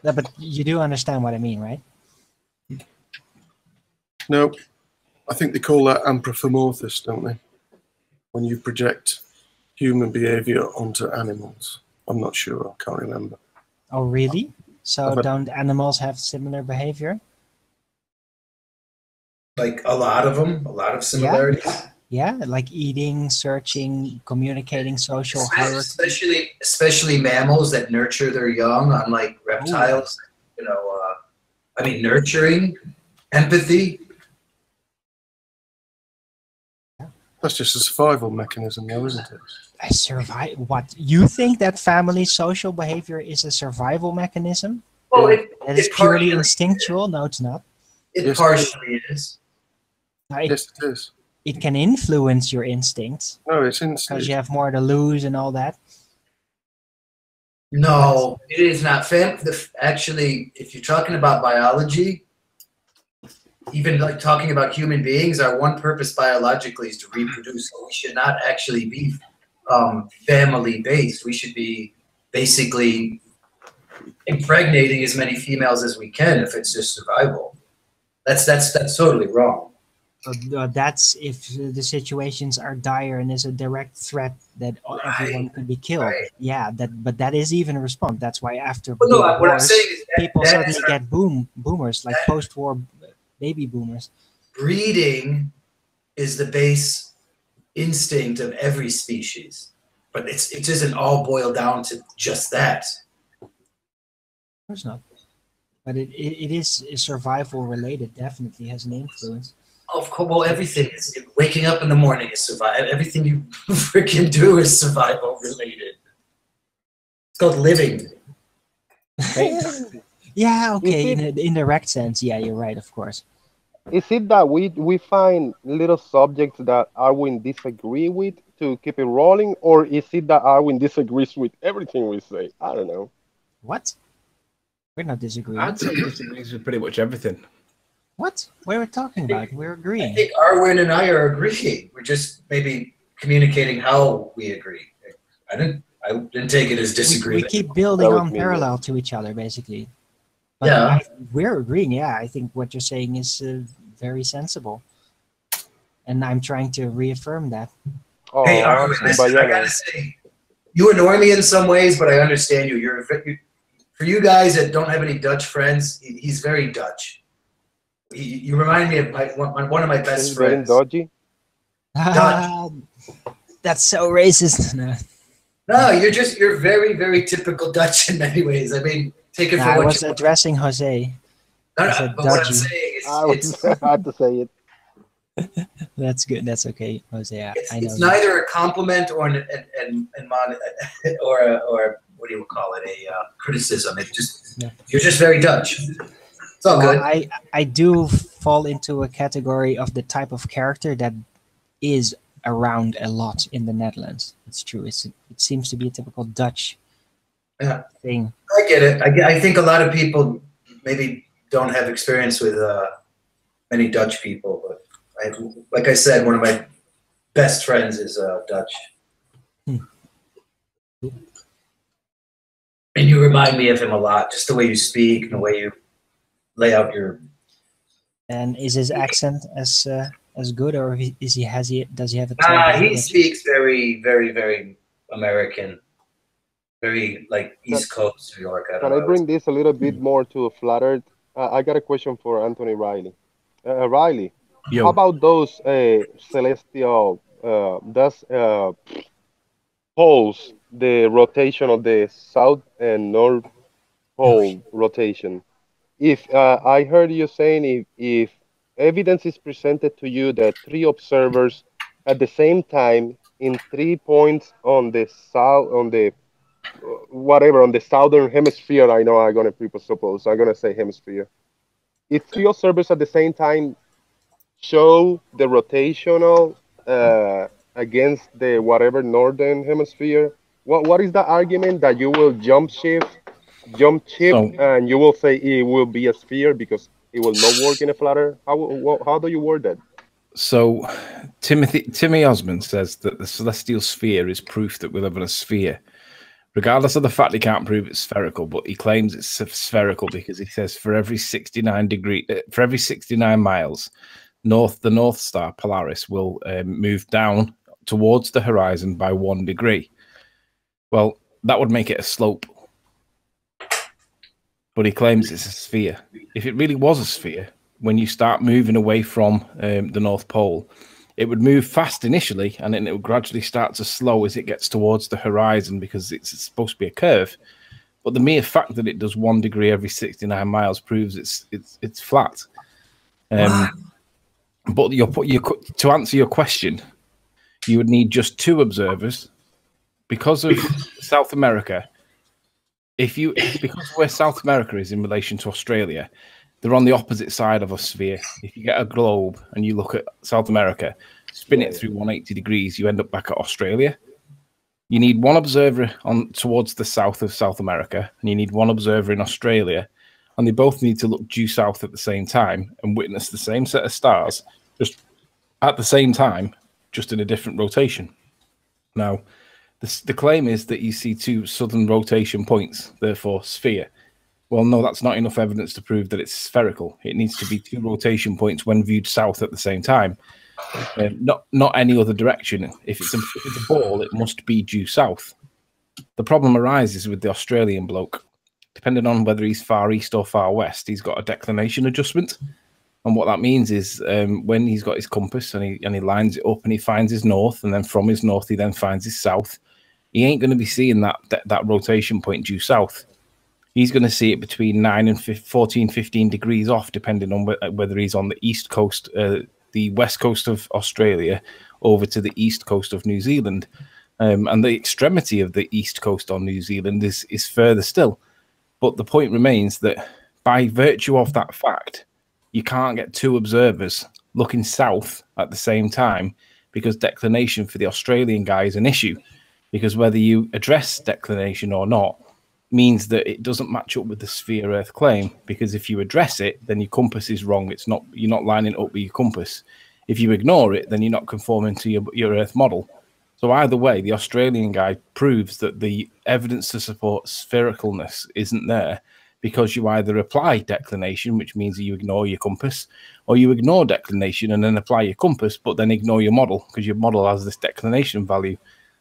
No, but you do understand what I mean, right? No, I think they call that anthropomorphism, don't they? When you project human behavior onto animals. I'm not sure, I can't remember. Oh, really? So don't animals have similar behavior? Like a lot of them, a lot of similarities. Yeah, like eating, searching, communicating, social hierarchy. Especially mammals that nurture their young, unlike reptiles. Ooh. You know, nurturing, empathy. That's just a survival mechanism, though, isn't it? What? You think that family social behavior is a survival mechanism? Well, that is purely instinctual? No, it's not. It partially is. Yes, it is. It can influence your instincts. No, it's instinct. Because you have more to lose and all that. No, it is not. Actually, if you're talking about biology, even like talking about human beings, our one purpose biologically is to reproduce. So we should not actually be family-based. We should be basically impregnating as many females as we can if it's just survival. That's totally wrong. That's if the situations are dire and there's a direct threat that everyone could be killed. Right. Yeah, but that is even a response. That's why after Well, no, big what I'm wars, saying is that people suddenly get boomers, like post-war baby boomers. Breeding is the base instinct of every species, but it doesn't all boil down to just that. Of course not. But it is survival related. Definitely has an influence. Of course, well, everything is. Waking up in the morning is survival. Everything you freaking do is survival related. It's called living. Yeah, okay. In an indirect sense, yeah, you're right. Of course. Is it that we find little subjects that Arwin disagree with to keep it rolling, or is it that Arwin disagrees with everything we say? I don't know. What? We're not disagreeing. I'd say he disagrees with pretty much everything. What? What are we talking about? We're agreeing. I think Arwin and I are agreeing. We're just maybe communicating how we agree. I didn't take it as disagreement. We keep building on parallel to each other, basically. But yeah, we're agreeing. Yeah, I think what you're saying is very sensible, and I'm trying to reaffirm that. Oh, hey, Arwin, listen, I gotta say, you annoy me in some ways, but I understand you. For you guys that don't have any Dutch friends, he's very Dutch. You remind me of one of my best friends. Dodgy? Dutch. That's so racist. No, you're very, very typical Dutch in many ways. I mean, take it for what I was addressing Jose. No, but what I'm saying is, I had to say it. That's good. That's okay, Jose. I know it's neither a compliment or or what do you call it? A criticism. You're just very Dutch. It's all good. I do fall into a category of the type of character that is around a lot in the Netherlands. It's true. It seems to be a typical Dutch thing. I get it. I think a lot of people maybe don't have experience with many Dutch people, but like I said, one of my best friends is Dutch. And you remind me of him a lot, just the way you speak and the way you lay out your. And is his accent as good, or does he have a? He speaks very, very, very American, very like East Coast New York. Can I bring this a little bit more to a flat Earth? I got a question for Anthony Riley. Riley, Yo. How about those celestial poles, the rotation of the south and north pole rotation? If I heard you saying if evidence is presented to you that 3 observers at the same time in 3 points on the south, on the whatever, on the southern hemisphere, I know I'm gonna presuppose, I'm gonna say hemisphere. If 3 observers at the same time show the rotational against the whatever northern hemisphere, what is the argument that you will jump ship, and you will say it will be a sphere because it will not work in a flat Earth? How do you word that? So Timmy Osmond says that the celestial sphere is proof that we live in a sphere, regardless of the fact he can't prove it's spherical, but he claims it's spherical because he says for every 69 miles, the North Star Polaris will move down towards the horizon by 1 degree. Well, that would make it a slope. But he claims it's a sphere. If it really was a sphere, when you start moving away from the North Pole, it would move fast initially, and then it would gradually start to slow as it gets towards the horizon because it's supposed to be a curve. But the mere fact that it does 1 degree every 69 miles proves it's flat. But to answer your question, you would need just 2 observers because of South America. Because where South America is in relation to Australia, they're on the opposite side of a sphere. If you get a globe and you look at South America, spin it through 180 degrees, you end up back at Australia. You need 1 observer towards the south of South America, and you need 1 observer in Australia, and they both need to look due south at the same time and witness the same set of stars, just at the same time, just in a different rotation. Now, the claim is that you see 2 southern rotation points, therefore sphere. Well, no, that's not enough evidence to prove that it's spherical. It needs to be 2 rotation points when viewed south at the same time. Not any other direction. If it's a ball, it must be due south. The problem arises with the Australian bloke. Depending on whether he's far east or far west, he's got a declination adjustment. And what that means is when he's got his compass and he lines it up and he finds his north, and then from his north he then finds his south, he ain't going to be seeing that rotation point due south. He's going to see it between 9 and 14, 15 degrees off, depending on whether he's on the east coast, the west coast of Australia, over to the east coast of New Zealand. And the extremity of the east coast on New Zealand is further still. But the point remains that by virtue of that fact, you can't get 2 observers looking south at the same time, because declination for the Australian guy is an issue. Because whether you address declination or not means that it doesn't match up with the sphere Earth claim. Because if you address it, then your compass is wrong. You're not lining up with your compass. If you ignore it, then you're not conforming to your Earth model. So either way, the Australian guy proves that the evidence to support sphericalness isn't there, because you either apply declination, which means you ignore your compass, or you ignore declination and then apply your compass, but then ignore your model, because your model has this declination value.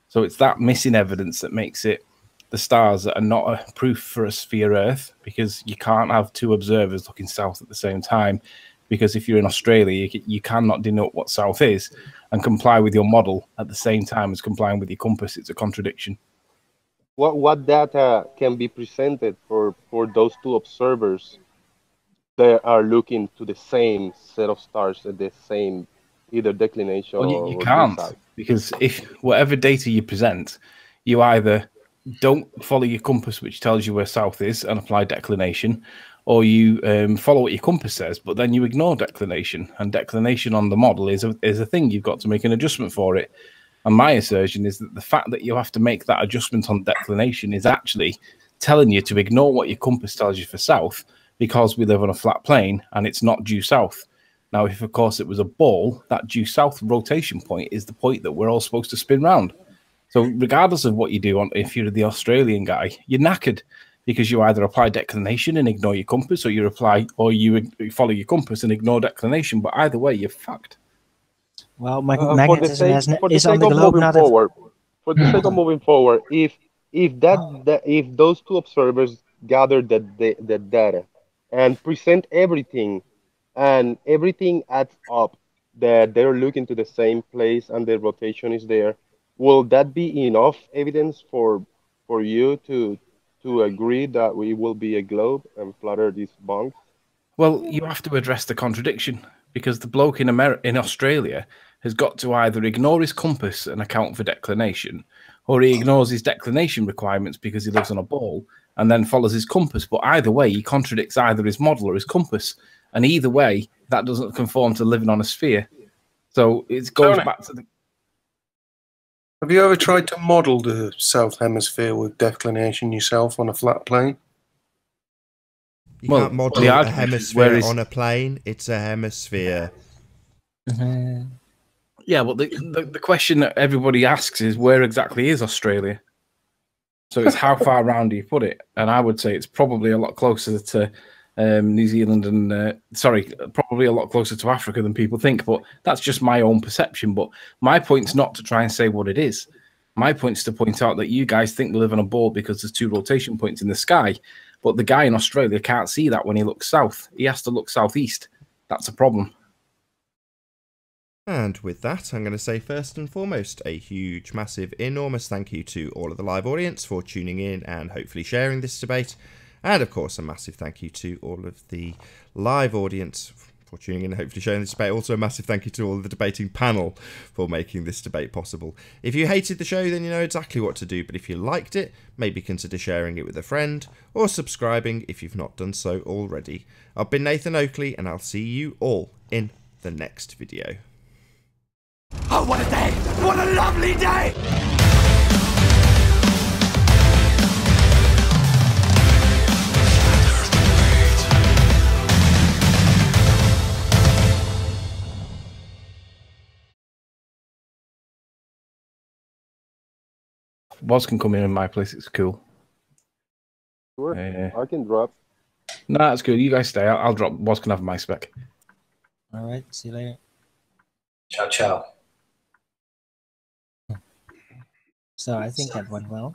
So it's that missing evidence that makes it the stars that are not a proof for a sphere Earth, because you can't have 2 observers looking south at the same time, because if you're in Australia, you cannot denote what south is and comply with your model at the same time as complying with your compass. It's a contradiction. What data can be presented for those 2 observers that are looking to the same set of stars at the same either declination or you can't, because if whatever data you present, you either don't follow your compass, which tells you where south is, and apply declination, or you follow what your compass says, but then you ignore declination. And declination on the model is a thing. You've got to make an adjustment for it. And my assertion is that the fact that you have to make that adjustment on declination is actually telling you to ignore what your compass tells you for south, because we live on a flat plane and it's not due south. Now, if of course it was a ball, that due south rotation point is the point that we're all supposed to spin round. So regardless of what you do, if you're the Australian guy, you're knackered, because you either apply declination and ignore your compass, or you follow your compass and ignore declination. But either way, you're fucked. Well, magnetism is on the globe not forward. For the sake of moving forward, if those 2 observers gather the data and present everything, and everything adds up, that they're looking to the same place and the rotation is there, will that be enough evidence for you to agree that we will be a globe and flutter these bunks? Well, you have to address the contradiction, because the bloke in Australia has got to either ignore his compass and account for declination, or he ignores his declination requirements because he lives on a ball and then follows his compass. But either way, he contradicts either his model or his compass. And either way, that doesn't conform to living on a sphere. So it goes back to the... Have you ever tried to model the South Hemisphere with declination yourself on a flat plane? You can't model a hemisphere on a plane. It's a hemisphere. Yeah, well, the question that everybody asks is, where exactly is Australia? So it's how far around do you put it? And I would say it's probably a lot closer to New Zealand and, probably a lot closer to Africa than people think. But that's just my own perception. But my point's not to try and say what it is. My point's to point out that you guys think we live on a ball because there's 2 rotation points in the sky. But the guy in Australia can't see that when he looks south. He has to look southeast. That's a problem. And with that, I'm going to say first and foremost, a huge, massive, enormous thank you to all of the live audience for tuning in and hopefully sharing this debate. And of course, a massive thank you to all of the live audience for tuning in and hopefully sharing this debate. Also, a massive thank you to all of the debating panel for making this debate possible. If you hated the show, then you know exactly what to do. But if you liked it, maybe consider sharing it with a friend or subscribing if you've not done so already. I've been Nathan Oakley, and I'll see you all in the next video. Oh, what a day! What a lovely day! Woz can come in my place. It's cool. Sure, I can drop. No, that's good. You guys stay. I'll drop. What's gonna have my spec? All right. See you later. Ciao, ciao. So I think that went well.